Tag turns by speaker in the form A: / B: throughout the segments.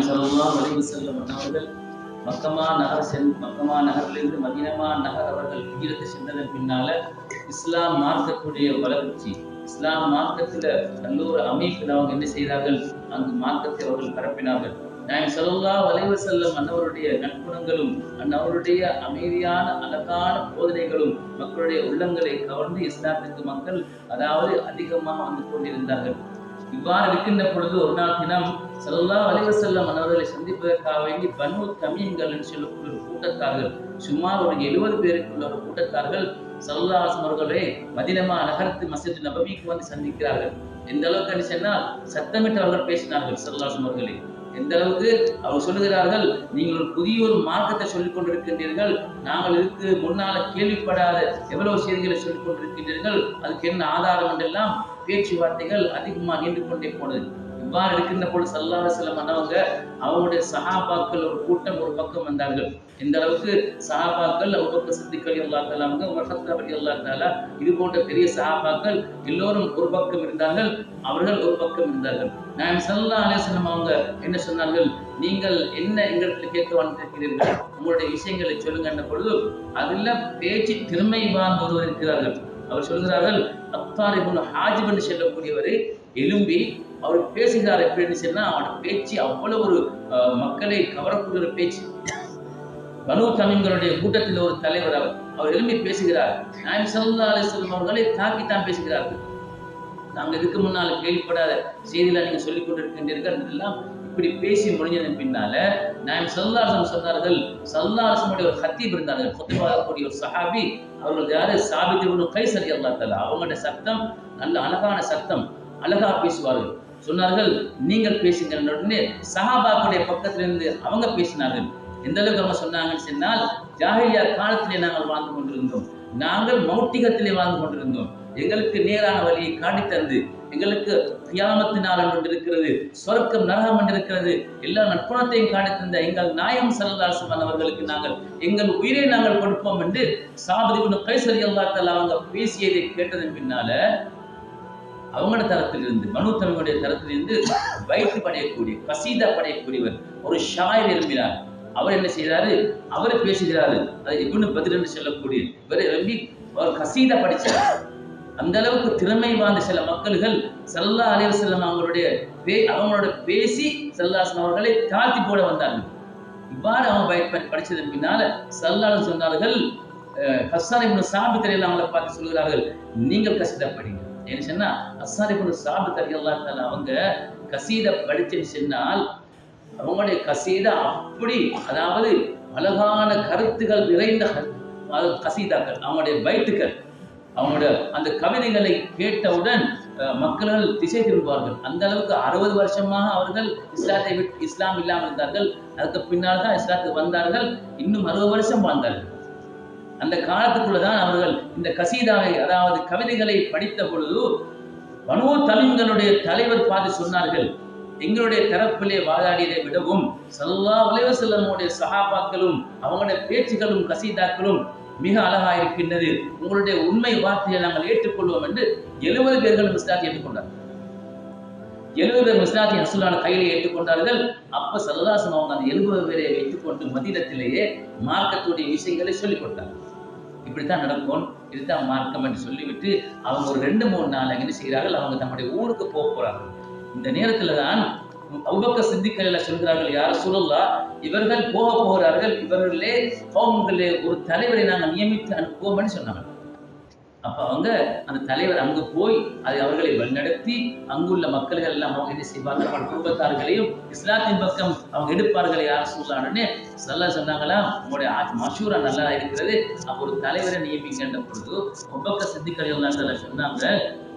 A: நாயகம் ஸல்லல்லாஹு அலைஹி வஸல்லம் அவர்கள் மக்கமா நகரிலிருந்து மதீனா நகர் அவர்கள் ஹிஜ்ரத் சென்றதன் பின்னால இஸ்லாம் மார்க்கத்துடைய வளர்ச்சி, இஸ்லாம் மார்க்கத்துல நல்ல ஒரு அமைப்பில் அவங்க என்ன செய்தார்கள், அங்கு மார்க்கத்தை அவர்கள் பரப்பினார்கள். நாயகம் ஸல்லல்லாஹு அலைஹி வஸல்லம் அன்னவருடைய நற்குணங்களும் அன்னவருடைய அமைதியான அழகான போதனைகளும் மக்களுடைய உள்ளங்களை கவர்ந்து இஸ்லாத்துக்கு மக்கள் அதாவது அதிகமாக வந்து கொண்டிருந்தார்கள். இவ்வாறு இருக்கின்ற பொழுது ஒரு நாள் தினம் ஸல்லல்லாஹு அலைஹி வஸல்லம் அன்னவர்களை சந்திப்பதற்காக வேண்டி பனு தமீம்கள் என்று சொல்லக்கூடிய ஒரு கூட்டத்தார்கள், சுமார் ஒரு 70 பேருக்குள்ள ஒரு கூட்டத்தார்கள் ஸல்லல்லாஹு அலைஹி வஸல்லம் அவர்களை மதீனா நகரத்து மஸ்ஜித் நபவிக்கு வந்து சந்திக்கிறார்கள். எந்த அளவுக்கு சொன்னால் சத்தமிட்டு அவர்கள் பேசினார்கள். ஸல்லல்லாஹு அலைஹி வஸல்லம் அவர்களை எந்த அளவுக்கு அவர் சொல்லுகிறார்கள், நீங்கள் ஒரு புதிய ஒரு மார்க்கத்தை சொல்லிக் கொண்டிருக்கின்றீர்கள், நாங்கள் இதுக்கு முன்னால கேள்விப்படாத எவ்வளவு செய்திகளை சொல்லிக் கொண்டிருக்கின்றீர்கள், அதுக்கு என்ன ஆதாரம் என்றெல்லாம் பேச்சுவார்த்தைகள் அதிகமாக நீண்டு கொண்டே போனது. இவ்வாறு இருக்கின்ற பொழுது ஸல்லல்லாஹு அலைஹி வஸல்லம் அவங்களுடைய சஹாபாக்கள் ஒரு கூட்டம் ஒரு பக்கம் வந்தார்கள். இந்த அளவுக்கு சஹாபாக்கள் அபூபக்கர் சித்திக் ரலியல்லாஹு தஆலா, உமர் கத்தாப் ரலியல்லாஹு தஆலா, இது போன்ற பெரிய சஹாபாக்கள் எல்லோரும் ஒரு பக்கம் இருந்தார்கள், அவர்கள் ஒரு பக்கம் இருந்தார்கள். நான் ஸல்லல்லாஹு அலைஹி வஸல்லம் அவங்க என்ன சொன்னார்கள், நீங்கள் என்ன எங்களிடத்தில் கேட்க வந்திருக்கிறீர்கள், உங்களுடைய விஷயங்களை சொல்லுங்க என்ற பொழுது அதில் பேச்சு திறமை வாழ்ந்த ஒருவர் இருக்கிறார்கள். அவர் சொல்கிறார்கள், அத்தார் இப்னு ஹாஜிப் என்று சொல்லக்கூடியவர் எழும்பி அவர் பேசுகிறார். எப்படின்னு சொன்னா அவரோட பேச்சு அவ்வளவு ஒரு மக்களை கவரக்கூடிய ஒரு பேச்சு. பனு தமீம்களுடைய கூட்டத்தில் ஒரு தலைவர் அவர் எழும்பி பேசுகிறார். நாயகம் ஸல்லல்லாஹு அலைஹி வஸல்லம் அவர்களை தாக்கித்தான் பேசுகிறார்கள். நாங்கள் இதுக்கு முன்னால் கேள்விப்படாத செய்திகளை நீங்க சொல்லிக் கொண்டிருக்கின்றீர்கள் எல்லாம் இப்படி பேசி முடிஞ்சதன் பின்னால நாயகம் ஸல்லல்லாஹு அலைஹி வஸல்லம் சொன்னார்கள், ஸல்லல்லாஹு அலைஹி வஸல்லம் ஒரு ஹத்தீப் இருந்தார்கள், ஃபத்வாக்கூடிய ஒரு சஹாபி. அவர்கள் யாரு, சாபித் இப்னு கைஸ் ரலியல்லாஹு தஆலா. அவங்களுடைய சத்தம் நல்ல அழகான சத்தம், அழகா பேசுவார்கள். சொன்னார்கள், நீங்கள் பேசுங்க. உடனே சஹாபாக்களுடைய பக்கத்திலிருந்து அவங்க பேசினார்கள். எந்த அளவுக்கு அவங்க சொன்னாங்கன்னு சொன்னால், ஜாஹிலியா காலத்திலே நாங்கள் வாழ்ந்து கொண்டிருந்தோம், நாங்கள் மௌட்டிகத்திலே வாழ்ந்து கொண்டிருந்தோம், எங்களுக்கு நேரான வழியை காட்டித்தந்து, எங்களுக்கு கியாமத்து நாள் என்று இருக்கிறது, சொர்க்கம் நரகம் என்று இருக்கிறது, எல்லா நற்குணத்தையும் காட்டித்தந்த எங்கள் நாயகம் ஸல்லல்லாஹு அலைஹி வஸல்லம் அவர்களுக்கு நாங்கள் எங்கள் உயிரை நாங்கள் கொடுப்போம் என்று சாபித் இப்னு கைஸ் ரலியல்லாஹு தஆலா அவங்க பேசியதை கேட்டதன் பின்னால அவங்களோட தரத்திலிருந்து, பனு தமீமுடைய தரத்திலிருந்து வயிற்று படையக்கூடிய, கசீதா படையக்கூடியவர் ஒரு ஷாயர் எழுப்பினார். அவர் என்ன செய்கிறாரு, அவர் பேசுகிறாரு. அது இப்னு பத்ர் என்று சொல்லக்கூடிய இவர் எழுப்பி அவர் கசீதா படிச்சார். அந்த அளவுக்கு திறமை வாழ்ந்த சில மக்கள்கள் ஸல்லல்லாஹு அலைஹி வஸல்லம் அவங்களோட பேசி ஸல்லல்லாஹு அலைஹி வஸல்லம் அவர்களை தாழ்த்தி போட வந்தார்கள். இவ்வாறு அவங்க படிச்சதன் பின்னால ஸல்லல்லாஹு அலைஹி வஸல்லம் சொன்னார்கள், ஹஸ்ஸான் இப்னு சாபித் ரலியல்லாஹு அவங்களை பார்த்து சொல்கிறார்கள், நீங்கள் கசீதா படிங்க. ஏன்னு சொன்னா ஹஸ்ஸான் இப்னு சாபித் ரலியல்லாஹு தஆலா அவங்க கசீதா படிச்சேன்னு சொன்னால் அவங்களுடைய கசீதா அப்படி, அதாவது அழகான கருத்துகள் நிறைந்த கசீதாக்கள், அவங்களுடைய பைத்துக்கள், அவங்களோட அந்த கவிதைகளை கேட்டவுடன் மக்கள் திசை திரும்புவார்கள். அந்த அளவுக்கு 60 வருஷமாக அவர்கள் இஸ்லாத்தை விட்டு இஸ்லாம் இல்லாமல் இருந்தார்கள். அதுக்கு பின்னால் தான் இஸ்லாத்துக்கு வந்தார்கள். இன்னும் 60 வருஷம் வாழ்ந்தார்கள். அந்த காலத்துக்குள்ளதான் அவர்கள் இந்த கசீதாவை, அதாவது கவிதைகளை படித்த பொழுது பனு தமீம்களுடைய தலைவர் பார்த்து சொன்னார்கள், எங்களுடைய தரப்பிலே வாதாடியதை விடவும் ஸல்லல்லாஹு அலைஹி வஸல்லம் சஹாபாக்களும் அவங்களுடைய பேச்சுகளும் கசீதாக்களும் மிக அழகா இருக்கின்றது, உங்களுடைய உண்மை வார்த்தையை நாங்கள் ஏற்றுக்கொள்வோம் என்று 70 பேர்கள் இஸ்லாத்தை ஏற்றுக்கொண்டார்கள். 70 பேர் இஸ்லாத்தை ரசூலுல்லாஹ் கையிலே ஏற்றுக்கொண்டார்கள். அப்ப ஸல்லல்லாஹு அலைஹி வஸல்லம் அவங்க அந்த 70 பேரை வைத்துக்கொண்டு மதீனத்திலேயே மார்க்கத்துடைய விஷயங்களை சொல்லிக் கொடுத்தாங்க. இப்படித்தான் நடக்கும், இதுதான் மார்க்கம் என்று சொல்லிவிட்டு அவங்க ஒரு 2-3 நாள் என்ன செய்கிறார்கள், அவங்க தம்முடைய ஊருக்கு போகிறார்கள். இந்த நேரத்துல தான் அபூபக்கர் சித்திக் ரலியல்லாஹு சொல்கிறார்கள், யா ரசூலல்லாஹ், இவர்கள் போகிறார்கள், இவர்களே கௌம்களே ஒரு தலைவரை நாங்கள் நியமித்து அனுப்புவோம்னு சொன்னாங்க. அப்ப அவங்க அந்த தலைவர் அங்கு போய் அதை அவர்களை வழிநடத்தி அங்குள்ள மக்கள்கள் எல்லாம் அவங்க என்ன செய்வார்கள், அவர்கள் குடும்பத்தார்களையும் இஸ்லாத்தின் பக்கம் அவங்க எடுப்பார்கள். யா ரசூலல்லாஹ்னே ஸல்லல்லாஹு சொன்னாங்களா, உங்களுடைய மஷூரா நல்லா இருக்கிறது, அப்ப ஒரு தலைவரை நியமிக்கின்ற பொழுது அபூபக்கர் சித்திக் ரலியல்லாஹு சொன்னாங்க,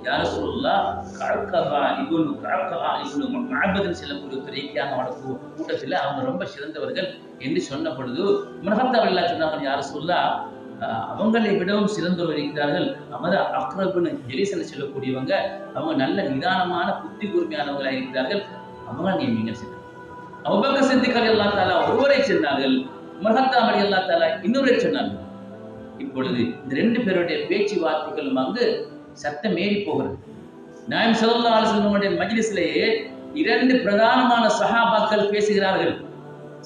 A: யா ரசூலுல்லாஹ், கஅகபா இப்னு மஅபத் செல்லக்கூடிய துறைக்கான கூட்டத்தில் அவங்க ரொம்ப சிறந்தவர்கள் என்று சொன்ன பொழுது உமர் கத்தாப் ரலியல்லாஹு சொன்னாங்க, யா ரசூலுல்லாஹ், அவங்களை விடவும் சிறந்தவர் இருக்கிறார்கள், அமர அக்ரபுன்னு ஜலீசன் சொல்லக்கூடியவங்க, அவங்க நல்ல நிதானமான புத்தி கூர்மையானவர்களாக இருக்கிறார்கள், அவங்க நியமிங்க சொன்னாங்க. அபூபக்கர் சித்திக் ரலியல்லாஹு தஆலா ஒருவரை சொன்னார்கள், உமர் கத்தாப் ரலியல்லாஹு தஆலா இன்னொருவரை சொன்னார்கள். இப்பொழுது இந்த 2 பேருடைய பேச்சுவார்த்தைகளும் அங்கு சத்தம் ஏறி போகிறது. நாயகம் ஸல்லல்லாஹு அலைஹி வஸல்லம் மஜ்லிஸிலேயே 2 பிரதானமான சஹாபாக்கள் பேசுகிறார்கள்.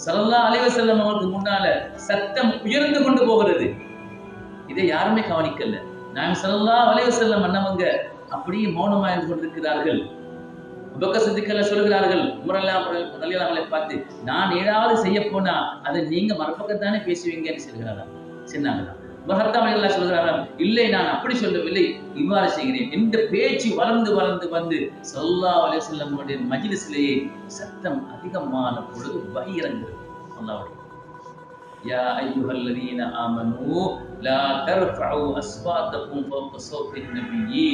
A: ஸல்லல்லாஹு அலைஹி வஸல்லம் அவர்களுக்கு முன்னால சத்தம் உயர்ந்து கொண்டு போகிறது. இதை யாருமே கவனிக்கல. நான் ஸல்லல்லாஹு அலைஹி வஸல்லம் அன்னவங்க அப்படியே மௌனமா இருந்து கொண்டிருக்கிறார்கள். அபூபக்கர் சித்திக் சொல்கிறார்கள், உமர் ரலியல்லாஹு அன்ஹு பார்த்து, நான் ஏதாவது செய்ய போனா அதை நீங்க மறுபக்கம் தானே பேசுவீங்கன்னு சொன்னாங்க. உமர் சொல்கிறாராம், இல்லை நான் அப்படி சொல்லவில்லை, இவ்வாறு செய்கிறேன். இந்த பேச்சு வளர்ந்து வளர்ந்து வந்து ஸல்லல்லாஹு அலைஹி வஸல்லம் உடைய மஜ்லிஸிலேயே சத்தம் அதிகமான பொழுது வஹி இறங்குகிறது. அல்லாஹ்வுடைய யா அய்யுஹல்லதீன ஆமனூ லா தர்ஃபஉ அஸ்வாத்தகும் ஃபௌக ஸௌத்தின் நபியி.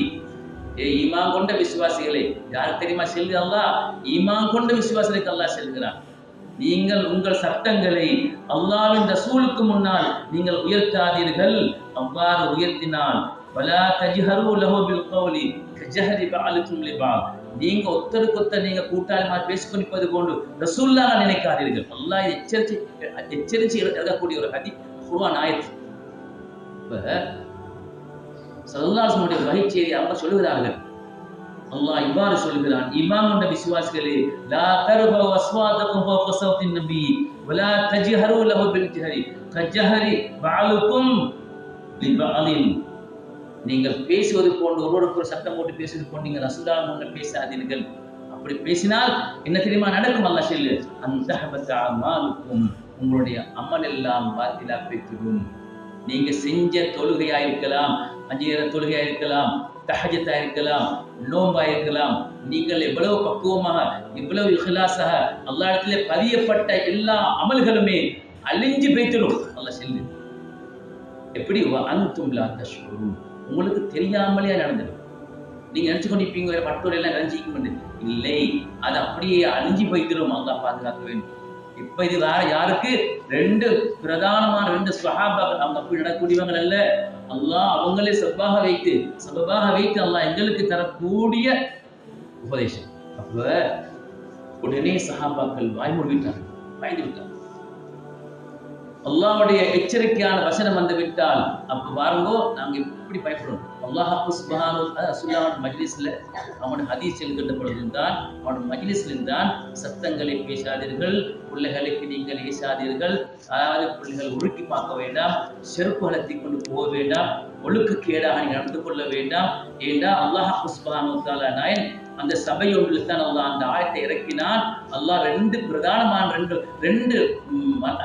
A: ஈமான் கொண்ட விசுவாசிகளே, யாருக்கு தெரியுமா சொல்லுது அல்லாஹ்? ஈமான் கொண்ட விசுவாசிகளுக்கு அல்லாஹ் சொல்கிறான், நீங்கள் உங்கள் சத்தங்களை அல்லாஹ்வின் ரசூலுக்கு முன்னால் நீங்கள் உயர்த்தாதீர்கள். அவ்வாறு உயர்த்தினால் வலா தஜ்ஹரு லஹு பில் கௌலி கஜஹரி பஅலுக்கும் லிபஅத். நீங்க ஒருத்தருக்கு நீங்க கூட்டாளிமா பேசிக்கொண்டிருப்பது போன்று ரசூலுல்லாஹ் நினைக்காதீர்கள். அல்லாஹ் எச்சரிச்சு எழுதக்கூடிய ஒரு ஹதீஸ் குர்ஆன் ஆயத். ஸல்லல்லாஹு அலைஹி வஸல்லம் வஹி செய்தி அவங்க சொல்லுகிறார்கள். அல்லாஹ் இவ்வாறு சொல்கிறான், ஈமான் கொண்ட விசுவாசிகளே, லா தர்ஃபஉ அஸ்வாத்தகும் ஃபௌக ஸௌத்தின் நபி வலா தஜ்ஹரு லஹு பில் ஜஹரி கஜஹரி பஅலுக்கும் லிபஅலின். நீங்கள் பேசுவது போன்று ஒருவருக்கு ஒரு சத்தம் போட்டு பேசுவது போன்று நீங்கள் ரசூலுல்லாஹ் முன்ன பேசாதீர்கள். அப்படி பேசினால் என்ன தெரியுமா நடக்கும்? அல்லாஹ் சொல்லு, அன்தஹபத அமாலுக்கும், உங்களுடைய அமல் எல்லாம் பாத்திலா போய்விடும். நீங்க செஞ்ச தொழுகையா இருக்கலாம், 5 நேர தொழுகையா இருக்கலாம், தஹஜ்ஜத்தா இருக்கலாம், நோன்பா இருக்கலாம், நீங்கள் எவ்வளவு பக்குவமாக இவ்வளவு இஹ்லாஸாக அல்லாஹ் இடத்திலே பதியப்பட்ட எல்லா அமல்களுமே அழிஞ்சு போய்த்திடும். அல்லாஹ் சொல்லு, எப்படி அன்தும் லா தஷ்குரூன், உங்களுக்கு தெரியாமலே நடந்துடும். நீங்க நினைச்சு கொண்டிருப்பீங்க வேற பட்டோட எல்லாம் நினைச்சிக்க வேண்டும், இல்லை, அது அப்படியே அழிஞ்சு போய்த்திடும். அல்லாஹ் பாதுகாக்க வேண்டும். இப்ப இது வேற யாருக்கு? 2 பிரதானமான 2 சஹாபாக்கள். அவங்க அப்படி நடக்கூடியவங்க அல்ல. அல்லாஹ் அவங்களே சபபாக வைத்து அல்லாஹ் எங்களுக்கு தரக்கூடிய உபதேசம். அப்ப உடனே சஹாபாக்கள் வாய்மொழி விட்டார்கள், பயந்து விட்டார்கள். அல்லாஹ்வுடைய எச்சரிக்கையான வசனம் வந்து விட்டால் அப்ப பாருங்கோ, நாங்க எப்படி பயப்படுறோம். அல்லாஹ் சுப்ஹானஹு வ தஆலா ரசூலுல்லாஹ் மஜ்லிஸ்ல அவனுடைய ஹதீஸ் எழுதுகின்ற பொழுதுதான், அவனுடைய மஜ்லிஸ்ல தான் சத்தங்களை பேசாதீர்கள், பிள்ளைகளுக்கு நீங்கள் ஏசாதீர்கள், அதாவது பிள்ளைகள் உருக்கி பார்க்க வேண்டாம், செருப்பு அலத்தி கொண்டு போக வேண்டாம், ஒழுக்கக்கேடாக நீங்கள் நடந்து கொள்ள வேண்டாம். ஏண்டா அல்லாஹ் சுப்ஹானஹு வ தஆலா நாயன் அந்த சபை ஒன்றில் தான் அல்லாஹ் அந்த ஆயத்தை இறக்கினான். அல்லாஹ் 2 பிரதானமான 2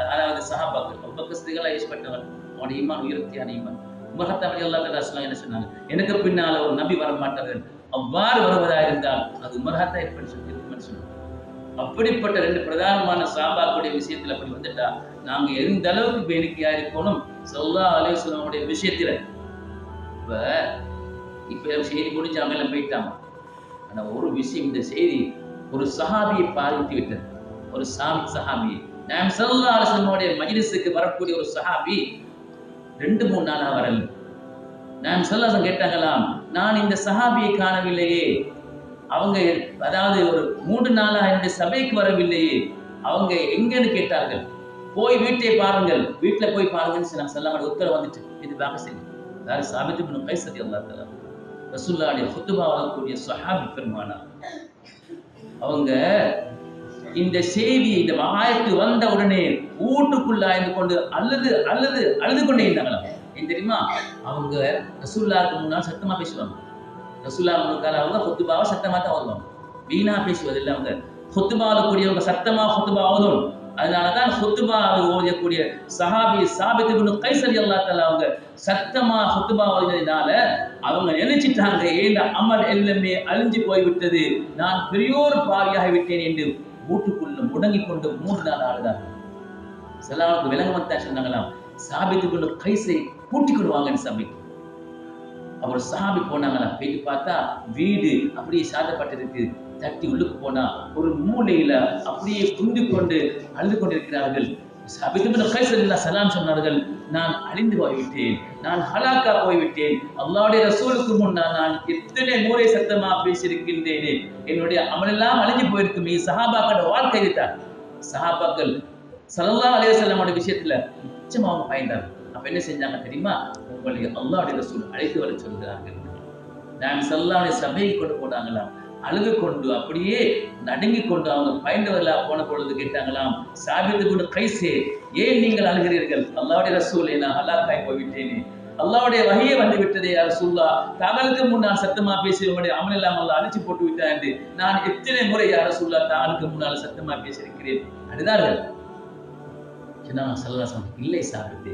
A: அதாவது சஹாபாக்கள், அபூபக்கர் சித்திக் ஏற்பட்டவர், அவனுடைய ஈமான் உயர்த்தியான ஈமான். உமர் ரலியல்லாஹு அன்ஹு என்ன சொன்னாங்க? எனக்கு பின்னால ஒரு நபி வர மாட்டார்கள், அவ்வாறு வருவதாக இருந்தால் அது உமர் எப்படி சொன்னாங்க. அப்படிப்பட்ட 2 பிரதானமான சஹாபாக்களுடைய விஷயத்துல அப்படி வந்துட்டா நாங்க எந்த அளவுக்கு பேணிக்கையா இருக்கணும் ஸல்லல்லாஹு அலைஹி வஸல்லம் விஷயத்துல. இப்ப செய்தி முடிஞ்சு அவங்க எல்லாம் போயிட்டாங்க. ஆனா ஒரு விஷயம், இந்த செய்தி ஒரு சஹாபியை பாதித்து விட்டது. ஒரு சஹாபி நாம் ஸல்லல்லாஹு அலைஹி வஸல்லம் மஜ்லிஸுக்கு வரக்கூடிய ஒரு சஹாபி 2-3 நாளா வரல. நாம் ஸல்லல்லாஹு கேட்டாங்களாம், நான் இந்த சஹாபியை காணவில்லையே, அவங்க அதாவது ஒரு 3 நாளா இந்த சபைக்கு வரவில்லையே, அவங்க எங்கன்னு கேட்டார்கள். போய் வீட்டை பாருங்கள், வீட்டுல போய் பாருங்கன்னு ஸல்லல்லாஹு உத்தரவு வந்துட்டு இதுக்காக செய்யும். யாரு? சாபித் இப்னு கைஸ் ரலியல்லாஹு தஆலா ரசூலுல்லாஹ்வுடைய குத்பா வழங்கக்கூடிய சஹாபி பெருமானார். அவங்க இந்த செய்தி இந்த ஆயத்து வந்த உடனே வீட்டுக்குள்ள ஆய்ந்து கொண்டு அழுது கொண்டே இருந்தாங்களாம். ஏன் தெரியுமா? அவங்க ரசூலுல்லாஹ்வுக்கு முன்னால் சத்தமா பேசுவாங்க. ரசூலுல்லாஹ் முன்னால் அவங்க குத்பாவை சத்தமா தான் ஓதுவாங்க, வீணா பேசுவதில்லை. அவங்க குத்பாவில் கூடியவங்க சத்தமா குத்பா ஓதும். அதனாலதான் குத்பாவை ஓதக்கூடிய சஹாபி சாபித் இப்னு கைஸ் ரலியல்லாஹு தஆலா அவங்க சத்தமா குத்பா ஓதினதுனால அவங்க நினைச்சிட்டாங்க, ஏன் அமல் எல்லாமே அழிஞ்சு போய்விட்டது, நான் பெரியோர் பாவியாகி விட்டேன் என்று வீட்டுக்குள்ள முடங்கி கொண்டு 3 நாள் ஆளுதார்கள். ஸல்லல்லாஹு விளங்கமத்தா சொன்னாங்களாம், சாபித் இப்னு கைஸை கூட்டிக் கொள்வாங்கன்னு சபைக்கு. அவர் சஹாபி போனாங்களாம். போயிட்டு பார்த்தா வீடு அப்படியே சாத்தப்பட்டிருக்கு. தட்டி உள்ளுக்கு போனா ஒரு மூலையில அப்படியே குந்தி கொண்டு அழுது கொண்டிருக்கிறார்கள். சாபித் இப்னு கைஸ் ரலியல்லாஹு சலாம் சொன்னார்கள், நான் அழிந்து போய்விட்டேன், நான் ஹலாக்கா போய்விட்டேன், அல்லாஹ்வுடைய ரசூலுக்கு முன்னால் நான் எத்தனை முறை சத்தமா பேசியிருக்கின்றேனே, என்னுடைய அமலெல்லாம் அழிஞ்சு போயிருக்குமே. சஹாபாக்களோட வாழ்க்கை இதுதான். சஹாபாக்கள் ஸல்லல்லாஹு அலைஹி வஸல்லம் விஷயத்துல நிச்சயமா அவங்க பயந்தாங்க. அப்ப என்ன செஞ்சாங்க தெரியுமா? உங்களை அல்லாஹ்வுடைய ரசூல் அழைத்து வர சொல்கிறார்கள். நான் ஸல்லல்லாஹு அலைஹி சபையை கொண்டு போனாங்களாம். அழுது கொண்டு அப்படியே நடுங்கிக் கொண்டு அவங்க பயந்தவர்களா போன பொழுது கேட்டாங்களாம், சாபித்து கொண்டு கைசே, ஏன் நீங்கள் அழுகிறீர்கள்? அல்லாஹ்வுடைய ரசூலே, நான் ஹலாக்காய் போய்விட்டேனே, அல்லாஹ்வுடைய வஹியே வந்து விட்டதே யா ரசூலுல்லாஹ், தாங்களுக்கு முன்னால் சத்தமா பேசி உங்களுடைய அமல் எல்லாம் அல்லாஹ் அழிச்சு போட்டு விட்டான் என்று நான் எத்தனை முறை யா ரசூலுல்லாஹ் தாங்களுக்கு முன்னால் சத்தமா பேசியிருக்கிறேன். அழுதார்கள். இல்லை சாபித்தே,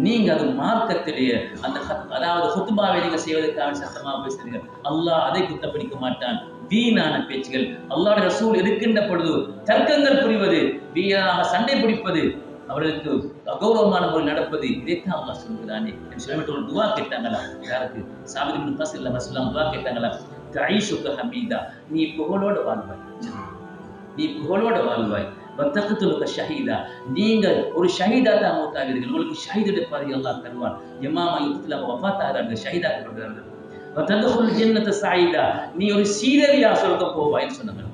A: நீங்க அது மார்க்கத்திலேயே அந்த அதாவது ஹுத்பாவை நீங்க செய்வதற்காக சத்தமா பேசுறீங்க. அல்லாஹ் அதை குத்தப்பிடிக்க மாட்டான். வீணான பேச்சுகள், அல்லாஹ்வுடைய ரசூல் இருக்கின்ற பொழுது தர்க்கங்கள் புரிவது, வீணாக சண்டை பிடிப்பது, அவர்களுக்கு அகௌரவமான முறை நடப்பது, இதைத்தான் அல்லாஹ் சொல்கிறானே என்று சொல்லிட்டு ஒரு துவா கேட்டாங்களா? யாருக்கு? சாபித் இப்னு கஸ் இல்ல ரசூலுல்லாஹ் துவா கேட்டாங்களா? தஈஷுக ஹமீதா, நீ புகழோட வாழ்வாய், நீ புகழோட வாழ்வாய். வத்தகத்துலுக ஷஹீதா, நீங்க ஒரு ஷஹீதா தான் மௌத்தாகிறீர்கள், உங்களுக்கு ஷஹீதுடைய பதவி அல்லாஹ் தருவான். யமாமா யுத்லா வஃபாத்தாகிறார்கள், ஷஹீதாக்கப்படுகிறார்கள். வததுல் ஜன்னத ஸஈதா, நீ ஒரு சீரவியா சொர்க்கம் போவாய்ன்னு சொன்னாங்க.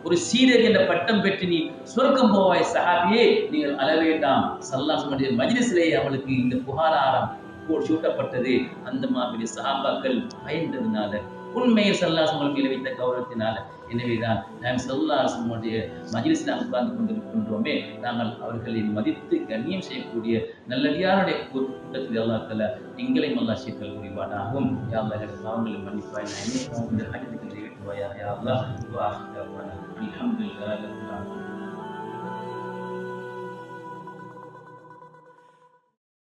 A: ஒரு சீரவி என்ற பட்டம் பெற்று நீ சொர்க்கம் போவாய் சஹாபியே, நீங்கள் அள வேண்டாம். ஸல்லல்லாஹு அலைஹி வஸல்லம் மஜ்லிஸிலேயே அவளுக்கு இந்த புகாராரம் சூட்டப்பட்டது. அந்த மாதிரி சஹாபாக்கள் பயந்ததுனால, உண்மையை ஸல்லல்லாஹு அலைஹி வஸல்லம் வைத்த கௌரவத்தினால. எனவேதான் நாம் ஸல்லல்லாஹு அலைஹி வஸல்லம் மஜ்லிஸில் உட்கார்ந்து கொண்டிருக்கின்றோமே, நாங்கள் அவர்களை மதித்து கண்ணியம் செய்யக்கூடிய நல்லடியாருடைய கூட்டத்தில் அல்லாஹ் தஆலா எங்களையும் அல்லாஹ் சேர்த்தல் புரிவானாகும். யா அல்லாஹ், எங்கள் பாவங்களை மன்னிப்பாய். இந்த ஹஜ்ஜுக்கு நிறைவேற்றுவாயா யா அல்லாஹ். அல்ஹம்துலில்லாஹி ரப்பில் ஆலமீன்.